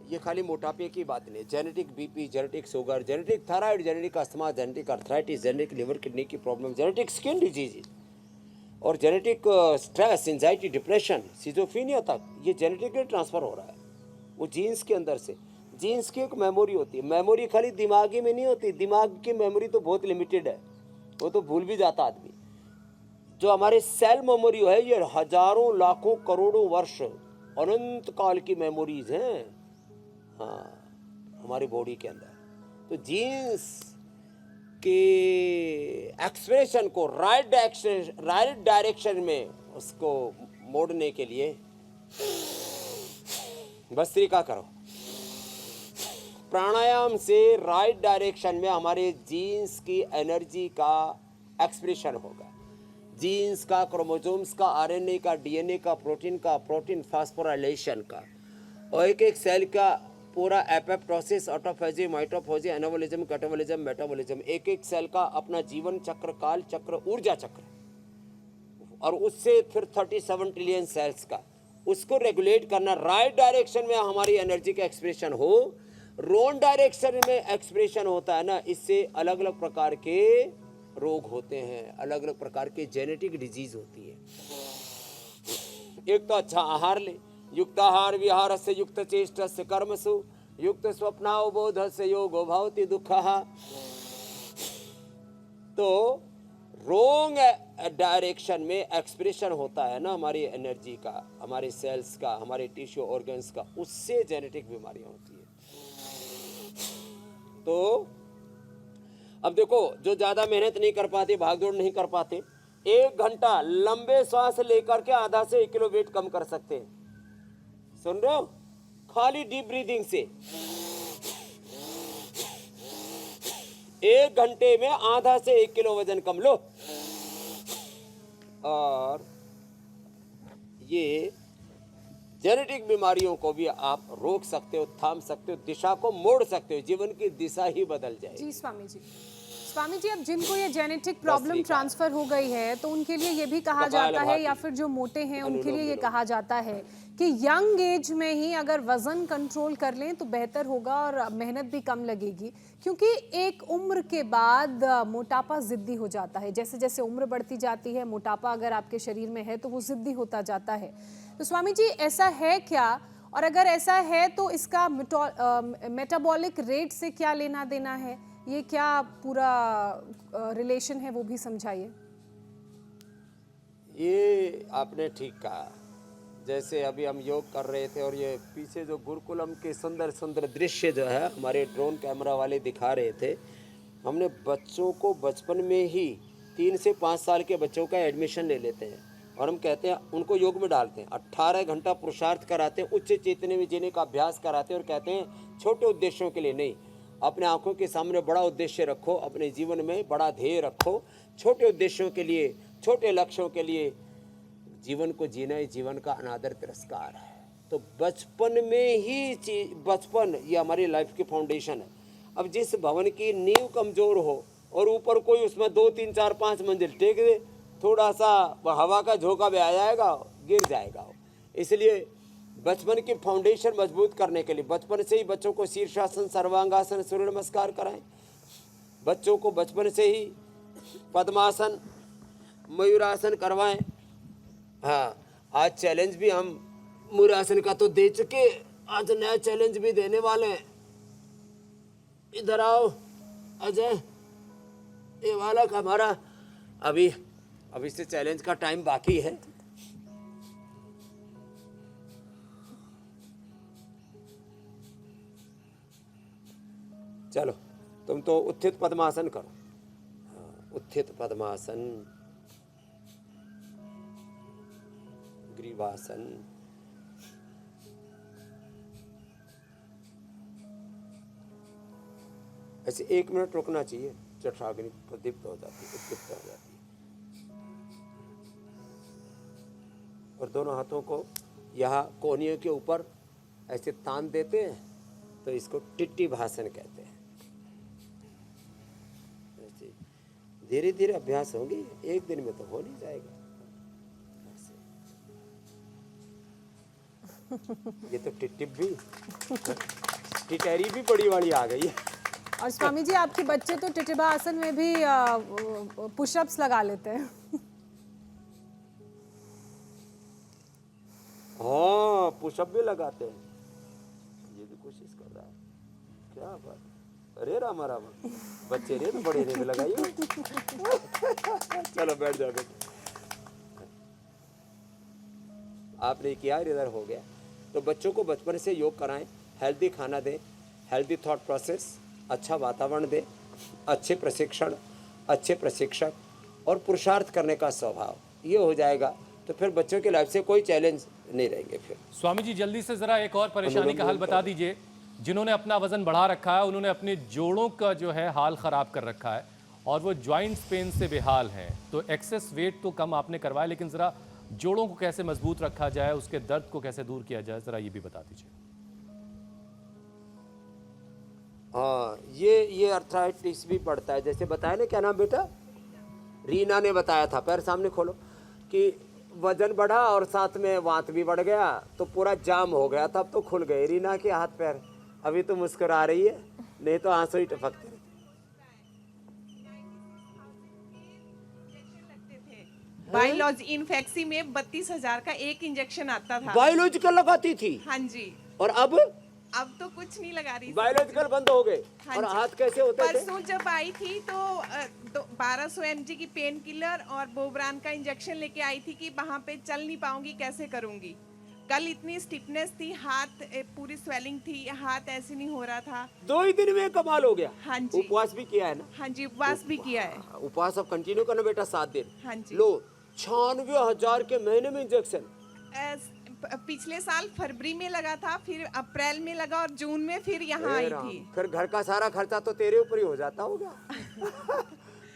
ये खाली मोटापे की बात नहीं, genetic BP, genetic sugar, genetic thyroid, genetic asthma, genetic arthritis, genetic liver kidney की प्रॉब्लम, जेनेटिक स्किन डिजीज और genetic stress, anxiety, depression, schizophrenia तक ये जेनेटिकली ट्रांसफर हो रहा है। वो जीन्स के अंदर से, जीन्स की एक मेमोरी होती है, मेमोरी खाली दिमागी में नहीं होती, दिमाग की मेमोरी तो बहुत लिमिटेड है, वो तो भूल भी जाता आदमी। जो हमारे सेल मेमोरी है ये हजारों लाखों करोड़ों वर्ष अनंत काल की मेमोरीज हैं, हाँ, हमारी बॉडी के अंदर। तो जीन्स के एक्सप्रेशन को राइट डायरेक्शन में उसको मोड़ने के लिए बस तरीका करो, प्राणायाम से राइट डायरेक्शन में हमारे जीन्स की एनर्जी का एक्सप्रेशन होगा। जीन्स का, क्रोमोसोम्स का, आरएनए का, डीएनए का, प्रोटीन फास्फोराइलेशन का, और एक एक सेल का पूरा apoptosis, autophagy, mitophagy, anabolism, catabolism, metabolism, एक एक सेल का अपना जीवन चक्र, काल चक्र, ऊर्जा चक्र, और उससे फिर 37 ट्रिलियन सेल्स का, उसको रेगुलेट करना। राइट डायरेक्शन में हमारी एनर्जी का एक्सप्रेशन हो, रॉन्ग डायरेक्शन में एक्सप्रेशन होता है ना, इससे अलग अलग प्रकार के रोग होते हैं, अलग अलग प्रकार के जेनेटिक डिजीज होती है। एक तो अच्छा आहार ले, युक्ताहार विहार से युक्त चेष्ट से कर्मसु युक्त स्वप्नावबोध से योगो भवति दुःखः। तो रोंग डायरेक्शन में एक्सप्रेशन होता है ना हमारी एनर्जी का, हमारे सेल्स का, हमारे टिश्यू ऑर्गन्स का, उससे जेनेटिक बीमारियां होती है। तो अब देखो, जो ज्यादा मेहनत नहीं कर पाते, भागदौड़ नहीं कर पाते, 1 घंटा लंबे सांस लेकर के आधा से 1 किलो वेट कम कर सकते हैं। सुन रहे हो? खाली डीप ब्रीदिंग से 1 घंटे में आधा से 1 किलो वजन कम लो। और ये जेनेटिक बीमारियों को भी आप रोक सकते हो, थाम सकते हो, दिशा को मोड़ सकते हो, जीवन की दिशा ही बदल जाएगी। जी स्वामी जी, स्वामी जी, अब जिनको ये जेनेटिक प्रॉब्लम ट्रांसफर हो गई है तो उनके लिए ये भी कहा जाता है, या फिर जो मोटे हैं उनके लिए ये कहा जाता है कि यंग एज में ही अगर वजन कंट्रोल कर लें तो बेहतर होगा और मेहनत भी कम लगेगी, क्योंकि एक उम्र के बाद मोटापा जिद्दी हो जाता है। जैसे जैसे उम्र बढ़ती जाती है, मोटापा अगर आपके शरीर में है तो वो जिद्दी होता जाता है। तो स्वामी जी, ऐसा है क्या? और अगर ऐसा है तो इसका मेटाबॉलिक रेट से क्या लेना देना है? ये क्या पूरा रिलेशन है, वो भी समझाइए। ये आपने ठीक कहा। जैसे अभी हम योग कर रहे थे और ये पीछे जो गुरुकुलम के सुंदर सुंदर दृश्य जो है हमारे ड्रोन कैमरा वाले दिखा रहे थे, हमने बच्चों को बचपन में ही 3 से 5 साल के बच्चों का एडमिशन ले लेते हैं और हम कहते हैं उनको योग में डालते हैं, 18 घंटा पुरुषार्थ कराते हैं, उच्च चेतने में जीने का अभ्यास कराते हैं और कहते हैं छोटे उद्देश्यों के लिए नहीं, अपने आंखों के सामने बड़ा उद्देश्य रखो, अपने जीवन में बड़ा ध्येय रखो, छोटे उद्देश्यों के लिए, छोटे लक्ष्यों के लिए जीवन को जीना ही जीवन का अनादर तिरस्कार है। तो बचपन में ही बचपन ये हमारी लाइफ की फाउंडेशन है। अब जिस भवन की नींव कमजोर हो और ऊपर कोई उसमें 2, 3, 4, 5 मंजिल टेक दे, थोड़ा सा हवा का झोंका भी आ जाएगा, गिर जाएगा। इसलिए बचपन की फाउंडेशन मजबूत करने के लिए बचपन से ही बच्चों को शीर्षासन, सर्वांगासन, सूर्य नमस्कार कराएं। बच्चों को बचपन से ही पद्मासन, मयूरासन करवाएं। हाँ, आज चैलेंज भी हम मयूरासन का तो दे चुके, आज नया चैलेंज भी देने वाले हैं। इधर आओ अजय, ये वाला हमारा अभी से चैलेंज का टाइम बाकी है। चलो तुम तो उत्थित पद्मासन करो। उत्थित पद्मासन, ग्रीवासन, ऐसे 1 मिनट रुकना चाहिए, जठराग्नि प्रदीप्त हो जाती है, उद्दीप्त हो जाती है। और दोनों हाथों को यहाँ कोहनियों के ऊपर ऐसे तान देते हैं, तो इसको टिट्टी भाषण कहते हैं। धीरे धीरे अभ्यास होंगे, एक दिन में तो हो नहीं जाएगा। ये तो टिप भी टिटहरी भी बड़ी वाली आ गई है। और स्वामी जी आपके बच्चे तो टिटिबा आसन में भी पुशअप्स लगा लेते हैं। हाँ, पुशअप भी लगाते हैं। ये भी कोशिश कर रहा है, क्या बात। अरे रामा रामा, बच्चे रे तो बड़े रे भी लगाइए। चलो बैठ जाओ बेटा। आपने किया, इधर हो गया। तो बच्चों को बचपन से योग कराएं, हेल्दी खाना दें, हेल्दी थॉट प्रोसेस, अच्छा वातावरण दें, अच्छे प्रशिक्षण, अच्छे प्रशिक्षक और पुरुषार्थ करने का स्वभाव, ये हो जाएगा तो फिर बच्चों की लाइफ से कोई चैलेंज नहीं रहेंगे। फिर स्वामी जी जल्दी से जरा एक और परेशानी का हल बता दीजिए। जिन्होंने अपना वजन बढ़ा रखा है, उन्होंने अपने जोड़ों का जो है हाल खराब कर रखा है और वो जॉइंट्स पेन से बेहाल हैं, तो एक्सेस वेट तो कम आपने करवाया, लेकिन जरा जोड़ों को कैसे मजबूत रखा जाए, उसके दर्द को कैसे दूर किया जाए, जरा ये भी बता दीजिए। हाँ, ये अर्थराइटिस भी पड़ता है, जैसे बताया ना, क्या नाम बेटा, रीना ने बताया था, पैर सामने खोलो, कि वजन बढ़ा और साथ में वात भी बढ़ गया तो पूरा जाम हो गया, तब तो खुल गए रीना के हाथ पैर। अभी तो मुस्कुरा रही है, नहीं तो आंसू ही टपकते रहते। बायोलॉजी इन्फेक्सी में 32,000 का एक इंजेक्शन आता था। बायोलॉजिकल लगाती थी? हाँ जी। और अब तो कुछ नहीं लगा रही। बायोलॉजिकल बंद हो गए। हाँ और जी। हाथ कैसे होते थे? परसों जब आई थी तो 1200 mg की पेन किलर और बोब्रान का इंजेक्शन लेके आई थी कि वहाँ पे चल नहीं पाऊंगी, कैसे करूंगी। कल इतनी स्टिफनेस थी, हाथ पूरी स्वेलिंग थी, हाथ ऐसे नहीं हो रहा था। 2 ही दिन में कमाल हो गया। हाँ जी। उपवास भी किया है ना? हाँ जी, उपवास भी किया है। उपवास अब कंटिन्यू करना बेटा, 7 दिन। हाँ जी। लो, 96,000 के महीने में इंजेक्शन। पिछले साल फरवरी में लगा था, फिर अप्रैल में लगा और जून में फिर यहाँ आई थी। फिर घर का सारा खर्चा तो तेरे ऊपर ही हो जाता होगा।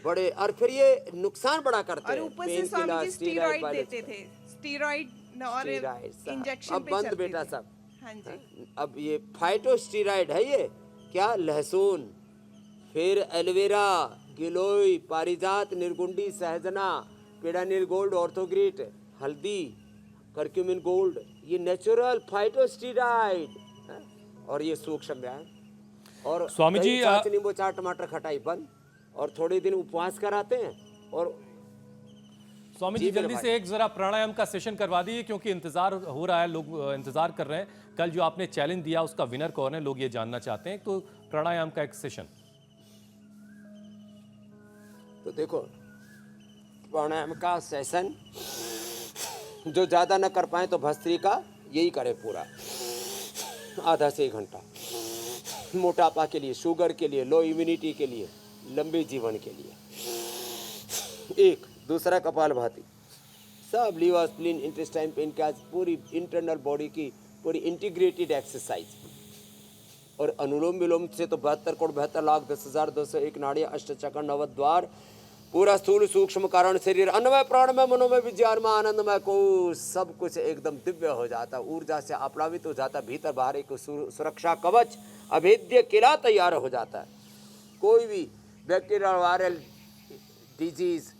बड़े, और फिर ये नुकसान बड़ा करते हैं। और ऊपर से स्वामी जी स्टीरॉइड देते थे, स्टीरॉइड और इंजेक्शन अब बंद बेटा सब। हाँ जी। अब ये फाइटोस्टीराइड है, ये क्या, लहसुन, फिर एलोवेरा, गिलोय, पारिजात, निर्गुंडी, सहजना, पेडानिल गोल्ड, ऑर्थोग्रिट, हल्दी, करक्यूमिन गोल्ड, ये नेचुरल फाइटोस्टीराइड है। और ये सूक्ष्म व्यायाम और स्वामी जी, नींबू, चार, टमाटर, खटाई बंद, और थोड़े दिन उपवास कराते हैं। और स्वामी जी जल्दी से एक जरा प्राणायाम का सेशन करवा दीजिए, क्योंकि इंतजार हो रहा है, लोग इंतजार कर रहे हैं। कल जो आपने चैलेंज दिया उसका विनर कौन है, लोग ये जानना चाहते हैं। तो प्राणायाम का एक सेशन। तो देखो, प्राणायाम का सेशन जो ज़्यादा न कर पाए तो भस्त्रिका यही करे पूरा, आधा से 1 घंटा। मोटापा के लिए, शुगर के लिए, लो इम्यूनिटी के लिए, लंबे जीवन के लिए। एक दूसरा कपालभाति, सब लीवर, स्प्लीन, इंटेस्टाइन, पेनक्रियाज, पूरी इंटरनल बॉडी की पूरी इंटीग्रेटेड एक्सरसाइज। और अनुलोम विलोम से तो 72 करोड़ 72 लाख 10,201 नाड़ियाँ, अष्टचक्र, नवद्वार, पूरा स्थूल सूक्ष्म कारण शरीर, अन्नमय प्राणमय मनोमय विज्ञानमय आनंदमय को सब कुछ एकदम दिव्य हो जाता, ऊर्जा से आप्लावित हो जाता, भीतर बाहर एक सुरक्षा कवच, अभेद्य किला तैयार हो जाता है। कोई भी bacterial, viral disease,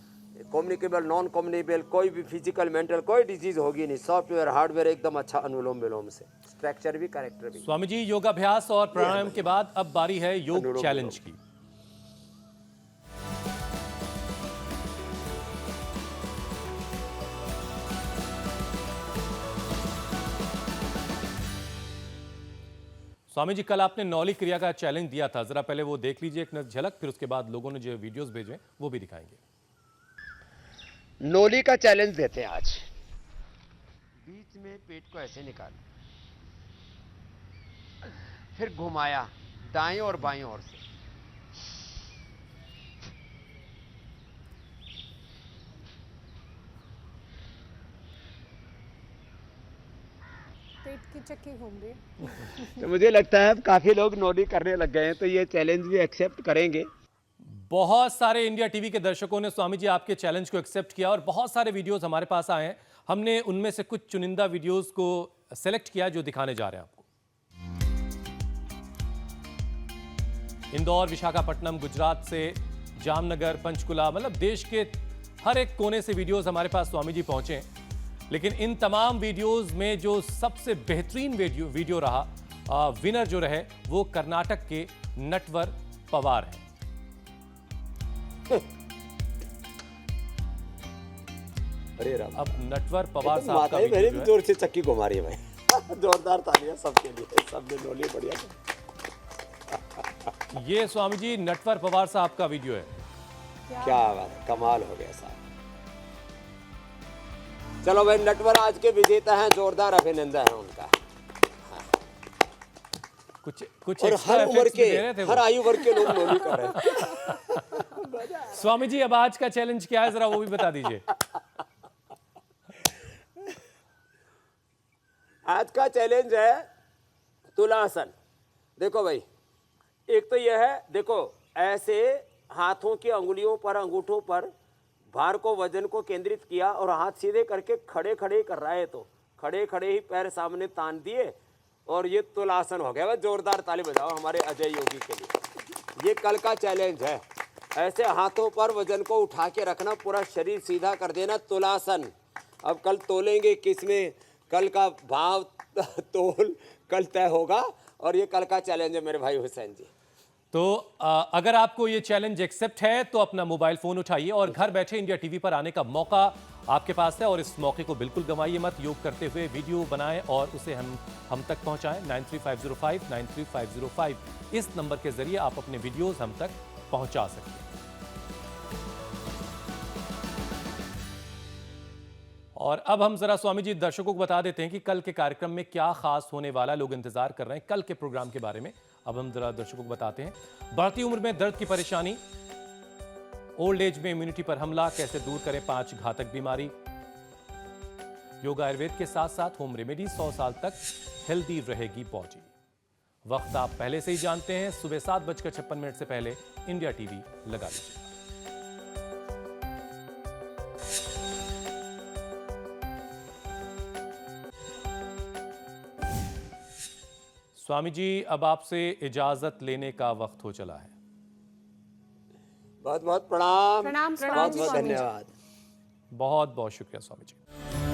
communicable, non communicable, कोई भी फिजिकल, मेंटल कोई डिजीज होगी नहीं। सॉफ्टवेयर, हार्डवेयर एकदम अच्छा अनुलोम विलोम से, स्ट्रक्चर भी, कैरेक्टर भी। स्वामी जी योगाभ्यास और प्राणायाम के बाद अब बारी है योग चैलेंज की। स्वामी जी कल आपने नौली क्रिया का चैलेंज दिया था, जरा पहले वो देख लीजिए एक झलक, फिर उसके बाद लोगों ने जो वीडियोस भेजे वो भी दिखाएंगे। नौली का चैलेंज देते हैं आज। बीच में पेट को ऐसे निकाल, फिर घुमाया दाएं और बाएं ओर से, पेट की चक्की घूम रही है। तो मुझे लगता है अब काफी लोग नौली करने लग गए हैं, तो ये चैलेंज भी एक्सेप्ट करेंगे। बहुत सारे इंडिया टीवी के दर्शकों ने स्वामी जी आपके चैलेंज को एक्सेप्ट किया और बहुत सारे वीडियोस हमारे पास आए हैं। हमने उनमें से कुछ चुनिंदा वीडियोस को सेलेक्ट किया जो दिखाने जा रहे हैं आपको। इंदौर, विशाखापट्टनम, गुजरात से जामनगर, पंचकुला, मतलब देश के हर एक कोने से वीडियोस हमारे पास स्वामी जी पहुंचे हैं। लेकिन इन तमाम वीडियोस में जो सबसे बेहतरीन वीडियो रहा, विनर जो रहे, वो कर्नाटक के नटवर पवार हैं। अरे राम, अब नटवर पवार तो साहब का माता ही वीडियो मेरी जो भी है, जोर से चक्की घुमा रही है भाई। जोरदार तालियां सबके लिए, सबने नोली बढ़िया। ये स्वामी जी नटवर पवार साहब का वीडियो है। क्या बात है, कमाल हो गया साहब। चलो भाई, नटवर आज के विजेता हैं, जोरदार अभिनंदन है उनका। कुछ और extra हर उम्र effects भी के, दे रहे थे वो। हर आयु वर्ग के लोग नोली कर रहे हैं। स्वामी जी अब आज का चैलेंज क्या है, जरा वो भी बता दीजिए। आज का चैलेंज है तुलासन। देखो भाई, एक तो यह है, देखो ऐसे हाथों की अंगुलियों पर, अंगूठों पर भार को, वजन को केंद्रित किया और हाथ सीधे करके खड़े खड़े ही कर रहा है। तो खड़े खड़े ही पैर सामने तान दिए और ये तुलासन हो गया। जोरदार ताली बजाओ हमारे अजय योगी के लिए। ये कल का चैलेंज है, ऐसे हाथों पर वजन को उठा के रखना, पूरा शरीर सीधा कर देना, तुलासन। अब कल तोलेंगे किसमें, कल का भाव तोल कल तय होगा, और ये कल का चैलेंज है मेरे भाई हुसैन जी। तो अगर आपको ये चैलेंज एक्सेप्ट है तो अपना मोबाइल फोन उठाइए और घर बैठे इंडिया टीवी पर आने का मौका आपके पास है, और इस मौके को बिल्कुल गंवाइए मत। योग करते हुए वीडियो बनाएं और उसे हम तक पहुंचाएं। 93505 93505 इस नंबर के जरिए आप अपने वीडियोस हम तक पहुंचा सकते हैं। और अब हम जरा स्वामी जी दर्शकों को बता देते हैं कि कल के कार्यक्रम में क्या खास होने वाला, लोग इंतजार कर रहे हैं कल के प्रोग्राम के बारे में। अब हम जरा दर्शकों को बताते हैं। बढ़ती उम्र में दर्द की परेशानी, ओल्ड एज में इम्यूनिटी पर हमला, कैसे दूर करें 5 घातक बीमारी। योगा आयुर्वेद के साथ साथ होम रेमेडी, 100 साल तक हेल्दी रहेगी बॉडी। वक्त आप पहले से ही जानते हैं, सुबह 7:56 से पहले इंडिया टीवी लगा लीजिए। स्वामी जी अब आपसे इजाजत लेने का वक्त हो चला है। बहुत बहुत प्रणाम, प्रणाम बहुत बहुत धन्यवाद। बहुत बहुत शुक्रिया स्वामी जी।